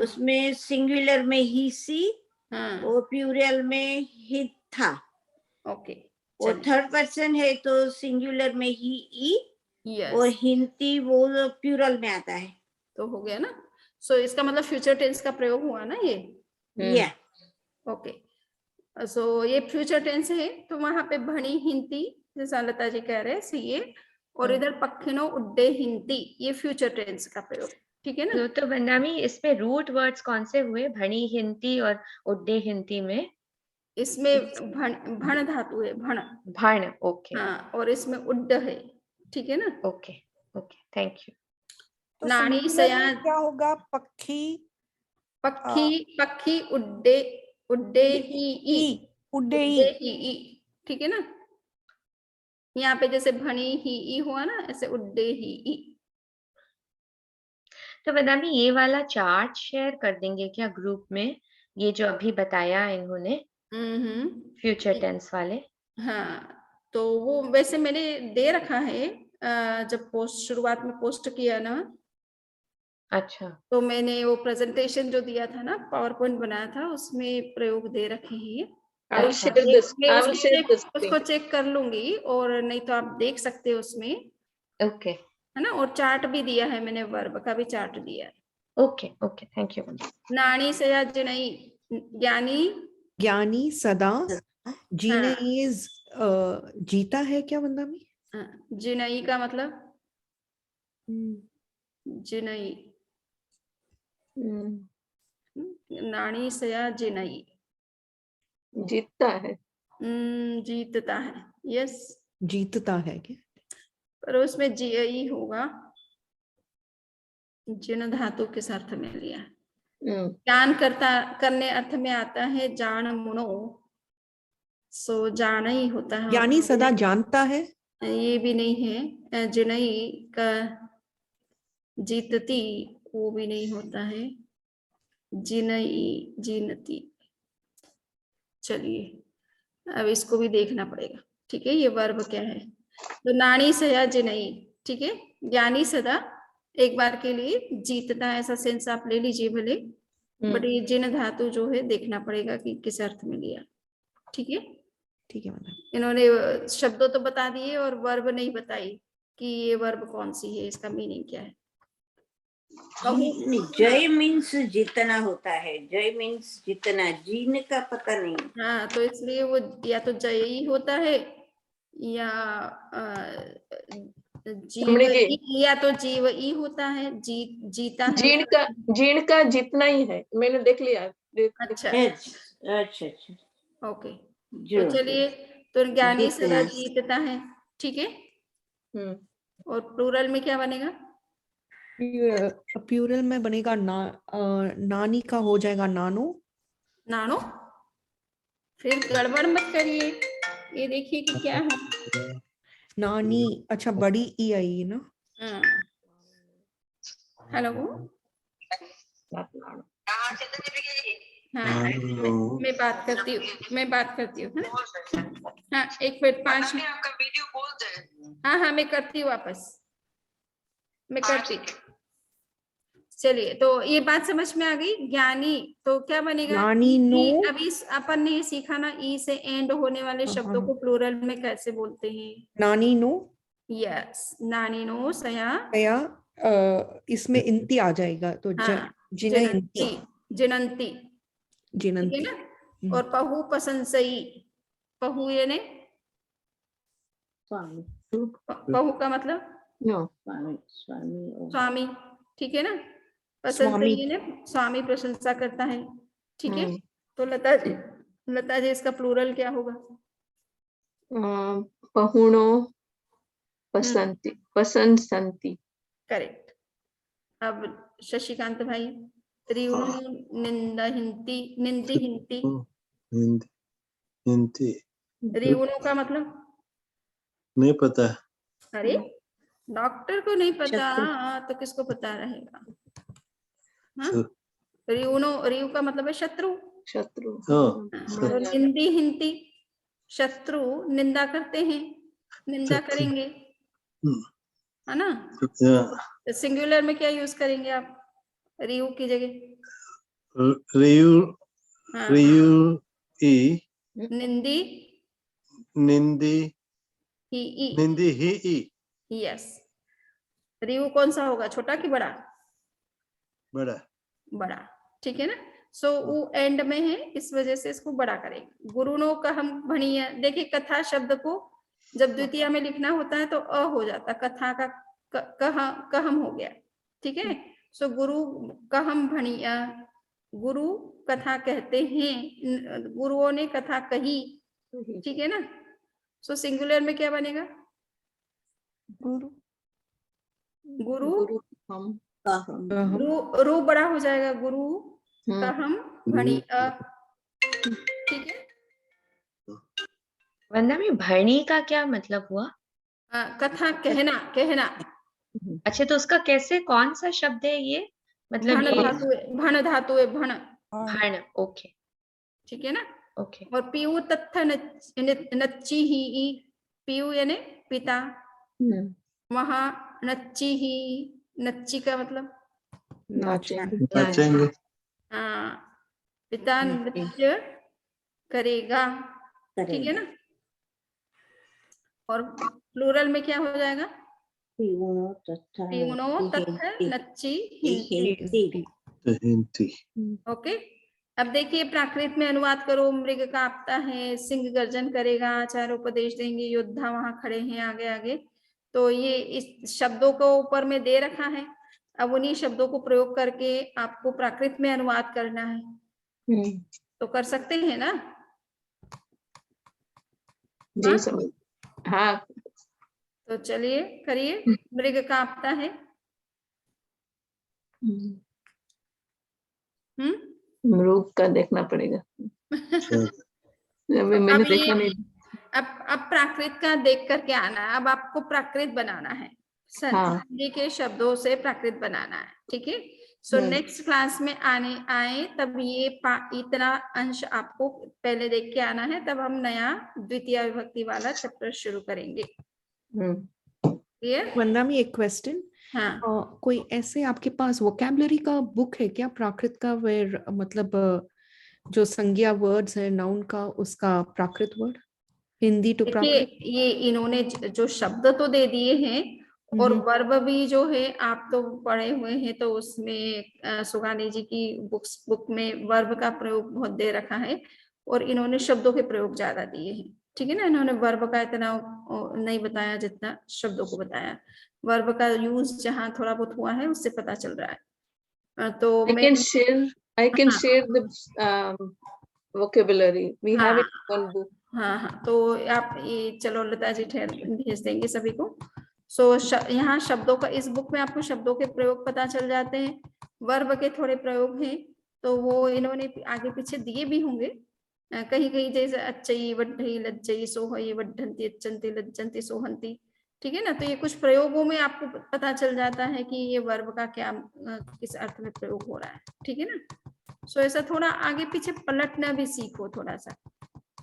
Speaker 6: उसमें सिंगुलर में ही सी और प्लूरल में ही था।
Speaker 1: ओके।
Speaker 6: और थर्ड पर्सन है तो सिंगुलर में ही ई और हिंती वो प्लूरल में आता है।
Speaker 1: तो हो गया ना? सो इसका मतलब फ्यूचर टेंस का प्रयोग हुआ ना ये? ओके, सो ये फ्यूचर टेंस है, तो वहां पे भणी हिंती जैसा लता जी कह रहे हैं सही है, और इधर पक्षिणो उड्डे हिंती, ये फ्यूचर टेंस का प्रयोग, ठीक है ना?
Speaker 3: तो वंदना इसमें रूट वर्ड्स कौन से हुए, भणी हिंती और उड्डे हिंती में?
Speaker 1: इसमें भण धातु है, भण।
Speaker 3: ओके।
Speaker 1: हाँ, और इसमें उड्ड है, ठीक है ना?
Speaker 3: Okay okay, thank you.
Speaker 10: तो
Speaker 1: नानी
Speaker 10: सिंगुलर
Speaker 1: सया,
Speaker 10: में क्या होगा? पक्षी,
Speaker 1: पक्षी उड्डे, उड्डे ही,
Speaker 10: उड्डे ही,
Speaker 1: ठीक है ना? यहाँ पे जैसे भणी ही ई हुआ ना, ऐसे उड्डे ही ई।
Speaker 3: तो बदामी ये वाला चार्ट शेयर कर देंगे क्या ग्रुप में, ये जो अभी बताया इन्होंने फ्यूचर टेंस वाले?
Speaker 1: हाँ, तो वो वैसे मैंने दे रखा है, जब पोस्ट शुरुआत में पोस्ट किया ना,
Speaker 3: अच्छा,
Speaker 1: तो मैंने वो प्रेजेंटेशन जो दिया था ना, पावर पॉइंट बनाया था, उसमें प्रयोग दे रखे हैं। तो
Speaker 3: अच्छा,
Speaker 1: मैं उसको चेक कर लूंगी, और नहीं तो आप देख सकते हो उसमें,
Speaker 3: ओके
Speaker 1: है ना। और चार्ट भी दिया है मैंने, वर्ब का भी चार्ट दिया है।
Speaker 3: Okay okay, thank you.
Speaker 1: नानी सया जिनई, ज्ञानी
Speaker 5: ज्ञानी सदा, जीने इज जीता है क्या बंदामी?
Speaker 1: जिनई का मतलब जिनई, नानी सया जिनई,
Speaker 4: जीतता है,
Speaker 1: जीतता है, यस।
Speaker 5: जीतता है क्या?
Speaker 1: पर उसमें जी होगा, जिन धातु किस अर्थ में लिया? ज्ञान करने अर्थ में आता है जान मुनो, सो जाना ही होता है।
Speaker 5: ज्ञानी सदा जानता है,
Speaker 1: ये भी नहीं है। जिनई का जीतती, वो भी नहीं होता है। जिनई जीनती, चलिए अब इसको भी देखना पड़ेगा, ठीक है। ये वर्ब क्या है? तो नानी सया जिनई, ठीक है। ज्ञानी सदा एक बार के लिए जीतता, ऐसा सेंस आप ले लीजिए भले, बट ये जिन धातु जो है देखना पड़ेगा कि किस अर्थ में लिया, ठीक है।
Speaker 5: ठीक है मैडम।
Speaker 1: इन्होंने शब्दों तो बता दिए और वर्ब नहीं बताई कि ये वर्ब कौन सी है, इसका मीनिंग क्या है।
Speaker 6: जय मीन्स जीतना होता है, जय मीन्स जीतना, जीने का पता नहीं।
Speaker 1: हाँ, तो इसलिए वो या तो जय ही होता है, या जीव या तो जीव ई होता है, जीता है।
Speaker 4: जीण का जितना ही है, मैंने देख लिया।
Speaker 1: अच्छा
Speaker 6: अच्छा,
Speaker 1: ओके, तो चलिए, तो ज्ञानी सदा जीतता है, ठीक है। और प्लूरल में क्या बनेगा?
Speaker 5: प्लूरल में बनेगा नानी का हो जाएगा नानो।
Speaker 1: नानो, फिर गड़बड़ मत करिए, ये देखिए कि क्या है।
Speaker 5: नानी, अच्छा बड़ी ई आई ना।
Speaker 1: हेलो, हाँ, मैं बात करती हूँ, हाँ, एक मिनट, 5 मिनट। आपका वीडियो बोल दे। हाँ, मैं करती हूँ वापस, मैं करती। चलिए, तो ये बात समझ में आ गई। ज्ञानी तो क्या बनेगा?
Speaker 5: नानी नो।
Speaker 1: अभी अपन ने सीखा ना, ई से एंड होने वाले शब्दों को प्लूरल में कैसे बोलते हैं? नानी नो, यस, नानी नो सया,
Speaker 5: इसमें इंती आ जाएगा, तो
Speaker 1: जिनंती, जिनंती,
Speaker 5: जिनंती,
Speaker 1: ठीक है ना। और पहु पसंसई, पहु यानी
Speaker 4: स्वामी,
Speaker 1: पहु का मतलब स्वामी, ठीक है ना। पसंसई ने स्वामी प्रशंसा करता है, ठीक है। तो लता जी इसका प्लूरल क्या होगा?
Speaker 4: पहुणो पसंती, पसंसंती,
Speaker 1: करेक्ट। अब शशिकांत भाई, रिउनु निंदी हिंती, रिउनु का मतलब
Speaker 2: नहीं पता।
Speaker 1: अरे डॉक्टर को नहीं पता, तो किसको पता रहेगा? हाँ, रिउ का मतलब है शत्रु, तो निंदी हिंती, शत्रु निंदा करते हैं, निंदा करेंगे, है ना। तो सिंगुलर में क्या यूज करेंगे आप रियू की जगह?
Speaker 2: रियू ई,
Speaker 1: निंदी ही ई, यस। रियू कौन सा होगा, छोटा कि बड़ा? बड़ा, ठीक है ना। सो वो एंड में है, इस वजह से इसको बड़ा करेंगे। गुरुनो का हम भणिया, देखिए कथा शब्द को जब द्वितीय में लिखना होता है तो अ हो जाता, कथा का कहम हो गया, ठीक है। सो गुरु कहम भणिया, गुरु कथा कहते हैं, गुरुओं ने कथा कही, ठीक है ना। सो सिंगुलर में क्या बनेगा? गुरु रू बड़ा हो जाएगा, गुरु कहम भणिया, ठीक है।
Speaker 3: वंदना में भरणी का क्या मतलब हुआ?
Speaker 1: कथा, कहना, कहना।
Speaker 3: अच्छा, तो उसका कैसे, कौन सा शब्द है ये, मतलब
Speaker 1: भण
Speaker 3: ये
Speaker 1: धातु है, भण धातु है, भण।
Speaker 3: भण, ओके
Speaker 1: ठीक है ना।
Speaker 3: ओके।
Speaker 1: और पीयू तत्थ नच्ची ही, पीयू यानी पिता, वहां नच्ची ही, नच्ची का मतलब
Speaker 2: नाचेंगे।
Speaker 1: पिता नृत्य करेगा, ठीक है ना। और प्लूरल में क्या हो जाएगा,
Speaker 6: पीयूनो
Speaker 1: तत्थ नच्ची हिंती।
Speaker 2: हिंती।
Speaker 1: ओके। अब देखिए प्राकृत में अनुवाद करो, मृग कांपता है, सिंह गर्जन करेगा, आचार्य उपदेश देंगे, योद्धा वहां खड़े हैं आगे आगे। तो ये इस शब्दों को ऊपर में दे रखा है। अब उन्हीं शब्दों को प्रयोग करके आपको प्राकृत में अनुवाद करना है। तो कर सकते हैं ना।
Speaker 4: जी समझ। हाँ
Speaker 1: तो चलिए करिए। मृग कांपता है।
Speaker 4: मृग का देखना पड़ेगा, अभी मैंने
Speaker 1: अब
Speaker 4: देखा नहीं।
Speaker 1: अब प्राकृत का देख करके आना है। अब आपको प्राकृत बनाना है, हिंदी के शब्दों से प्राकृत बनाना है, ठीक है। सो नेक्स्ट क्लास में आए तब ये इतना अंश आपको पहले देख के आना है, तब हम नया द्वितीय विभक्ति वाला चैप्टर शुरू करेंगे। क्लियर।
Speaker 5: वंदना में एक क्वेश्चन,
Speaker 1: हाँ,
Speaker 5: कोई ऐसे आपके पास वोकैबुलरी का बुक है क्या प्राकृत का, वेर मतलब जो संज्ञा वर्ड्स है नाउन का, उसका प्राकृत वर्ड हिंदी टू प्राकृत?
Speaker 1: ये इन्होंने जो शब्द तो दे दिए हैं, और वर्ब भी जो है आप तो पढ़े हुए हैं, तो उसमें सुगानी जी की बुक में वर्ब का प्रयोग बहुत दे रखा है, और इन्होंने शब्दों के प्रयोग ज्यादा दिए हैं, ठीक है ना। इन्होंने वर्ब का इतना नहीं बताया जितना शब्दों को बताया। वर्ब का यूज जहाँ थोड़ा बहुत हुआ है उससे पता चल रहा है। तो
Speaker 4: I can share the vocabulary. We have it in one book.
Speaker 1: हाँ, तो आप ये चलो लता जी ठहर भेज देंगे सभी को। सो यहाँ शब्दों का, इस बुक में आपको शब्दों के प्रयोग पता चल जाते हैं। वर्ब के थोड़े प्रयोग हैं, तो वो इन्होंने आगे पीछे दिए भी होंगे कहीं कहीं, जैसे अच्छई, वड्ढई, लज्जई, सोहई, वड्ढंती, अच्छंती, लज्जंती, सोहंती, ठीक है ना। तो ये कुछ प्रयोगों में आपको पता चल जाता है कि ये वर्ब का क्या किस अर्थ में प्रयोग हो रहा है, ठीक है ना। सो ऐसा थोड़ा आगे पीछे पलटना भी सीखो थोड़ा सा।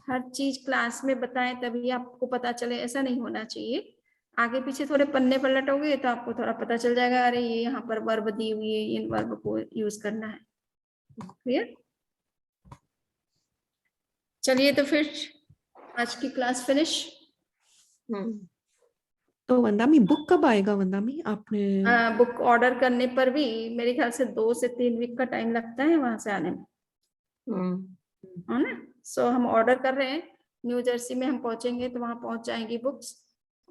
Speaker 1: हर चीज क्लास में बताएं तभी आपको पता चले, ऐसा नहीं होना चाहिए। आगे पीछे थोड़े पन्ने पलटोगे तो आपको थोड़ा पता चल जाएगा, अरे ये यहाँ पर वर्ब दी हुई है, इन वर्ब को यूज करना है। क्लियर। चलिए तो फिर आज की क्लास फिनिश।
Speaker 5: तो वंदामी बुक कब आएगा? वंदामी आपने
Speaker 1: बुक ऑर्डर करने पर भी मेरे ख्याल से 2 से 3 वीक का टाइम लगता है वहां से आने में, है ना। सो हम ऑर्डर कर रहे हैं, न्यू जर्सी में हम पहुंचेंगे तो वहां पहुंच जाएंगी बुक्स,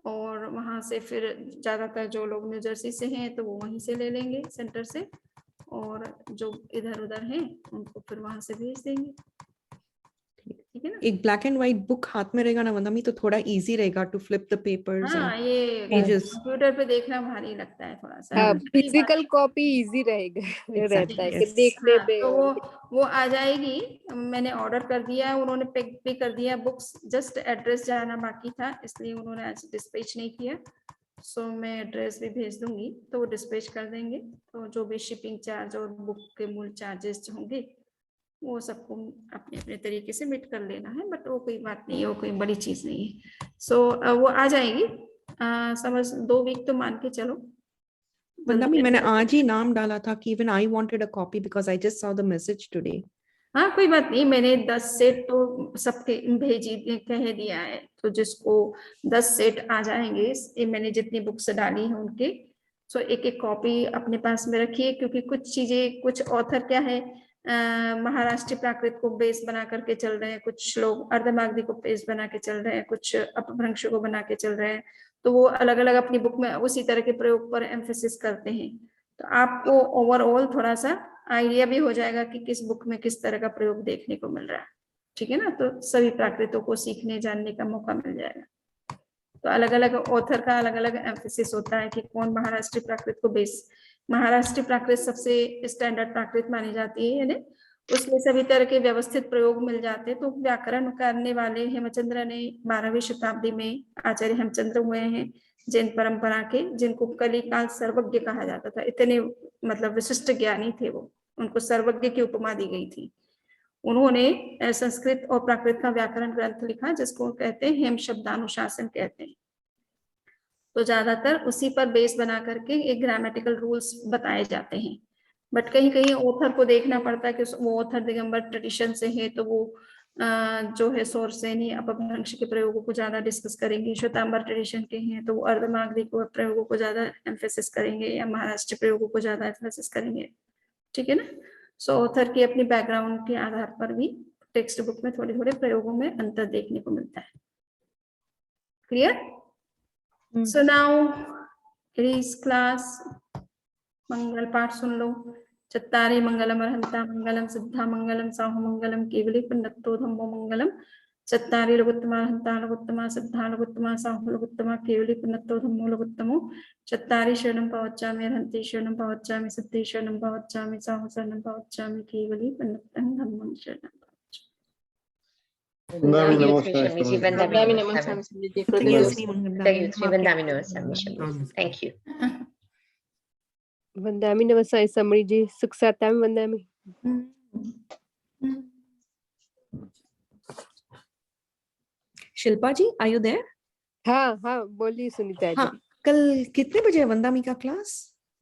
Speaker 1: और वहां से फिर ज्यादातर जो लोग न्यू जर्सी से हैं तो वो वहीं से ले लेंगे सेंटर से, और जो इधर उधर हैं उनको फिर वहां से भेज देंगे, ठीक है ना।
Speaker 5: एक ब्लैक एंड व्हाइट बुक हाथ में रहेगा ना वंदामी, तो थोड़ा इजी रहेगा टू फ्लिप द पेपर्स।
Speaker 1: हाँ, ये
Speaker 5: पेजेस
Speaker 1: कंप्यूटर पे देखना भारी लगता है थोड़ा सा।
Speaker 8: फिजिकल कॉपी इजी रहेगा, रहता है कि देखने में।
Speaker 1: तो वो आ जाएगी। मैंने ऑर्डर कर दिया है, उन्होंने पैक भी कर दिया बुक्स, जस्ट एड्रेस जाना बाकी था, इसलिए उन्होंने आज डिस्पैच नहीं किया। सो मैं एड्रेस भी भेज दूंगी तो वो डिस्पैच कर देंगे। तो जो भी शिपिंग चार्ज और बुक के मूल चार्जेस होंगे वो सबको अपने अपने तरीके से मीट कर लेना है, बट वो कोई बात नहीं है, वो कोई बड़ी चीज नहीं है। सो वो आ जाएगी, समझ 2 वीक तो मान के चलो।
Speaker 5: वंदामी मैंने आज ही नाम डाला था कि even I wanted a copy because I just saw the message today.
Speaker 1: हाँ, कोई बात नहीं, मैंने 10 सेट तो सबके भेजी कह दिया है, तो जिसको 10 सेट आ जाएंगे, मैंने जितनी बुक्स डाली हैं उनके, सो एक एक कॉपी अपने पास में रखिए, क्योंकि कुछ चीजें, कुछ ऑथर क्या है, महाराष्ट्र प्राकृत को बेस बना करके चल रहे हैं, कुछ लोग अर्धमागधी को बेस बना के चल रहे हैं, कुछ अपभ्रंश को बना के चल रहे हैं, तो वो अलग अलग अपनी बुक में उसी तरह के प्रयोग पर एम्फेसिस करते हैं। तो आपको ओवरऑल थोड़ा सा आइडिया भी हो जाएगा कि किस बुक में किस तरह का प्रयोग देखने को मिल रहा है, ठीक है ना। तो सभी प्राकृतों को सीखने जानने का मौका मिल जाएगा। तो अलग अलग ऑथर का अलग अलग एम्फेसिस होता है कि कौन महाराष्ट्र प्राकृत को बेस, महाराष्ट्र प्राकृत सबसे स्टैंडर्ड प्राकृत मानी जाती है, यानी उसमें सभी तरह के व्यवस्थित प्रयोग मिल जाते। तो व्याकरण करने वाले हेमचंद्र ने 12वीं शताब्दी में आचार्य हेमचंद्र हुए हैं, जैन परंपरा के, जिनको कलिकाल सर्वज्ञ कहा जाता था। इतने मतलब विशिष्ट ज्ञानी थे वो, उनको सर्वज्ञ की उपमा दी गई थी। उन्होंने संस्कृत और प्राकृत का व्याकरण ग्रंथ लिखा, जिसको कहते हैं हेम शब्दानुशासन कहते हैं। तो ज्यादातर उसी पर बेस बना करके एक ग्रामेटिकल रूल्स बताए जाते हैं। बट कहीं कहीं ऑथर को देखना पड़ता है कि वो ऑथर दिगंबर ट्रेडिशन से है, तो वो जो है सौरसेनी अपभ्रंश के प्रयोगों को ज्यादा डिस्कस करेंगे। श्वेतांबर ट्रेडिशन के हैं तो वो अर्धमागधी को प्रयोगों को ज्यादा एम्फेसिस करेंगे, या महाराष्ट्र प्रयोगों को ज्यादा एम्फेसिस करेंगे। ठीक है ना। सो ऑथर की अपनी बैकग्राउंड के आधार पर भी टेक्स्ट बुक में थोड़े थोड़े प्रयोगों में अंतर देखने को मिलता है। क्लियर? सो नाउ इस क्लास मंगल पाठ सुन लो। चत्तारि मंगलम अर्हंता मंगलम सिद्धा मंगलम साहु मंगलम केवली पुण्यत्तो धम्मो मंगलम। चत्तारि लघुत्तमा अर्हंता लघुत्तमा सिद्धा लघुत्तमा साहु लघुत्तमा केवली पुण्यत्तो धम्मो लघुत्तमो। चत्तारि शरणं पवच्चामि अर्हन्ति शरणं पवच्चामि सिद्धि शरणं पवच्चामि साहु शरणं पवच्चामि केवली पुण्यत्तं धम्मं शरणं
Speaker 2: वंदामि
Speaker 3: Thank you,
Speaker 2: NaMo
Speaker 3: Sri Shami ji. Vandami
Speaker 4: Vandami
Speaker 3: Namaskar.
Speaker 4: Namaskar, Swamiji.
Speaker 3: Thank you, Sri Vandami Namaskar, Shami. Thank you.
Speaker 8: Vandami Namaskar, Samri ji. Suksatam Vandami.
Speaker 5: Shilpa ji, are you there?
Speaker 8: हाँ हाँ बोलिए सुनीता जी।
Speaker 5: हाँ, कल कितने बजे है वंदामी का क्लास?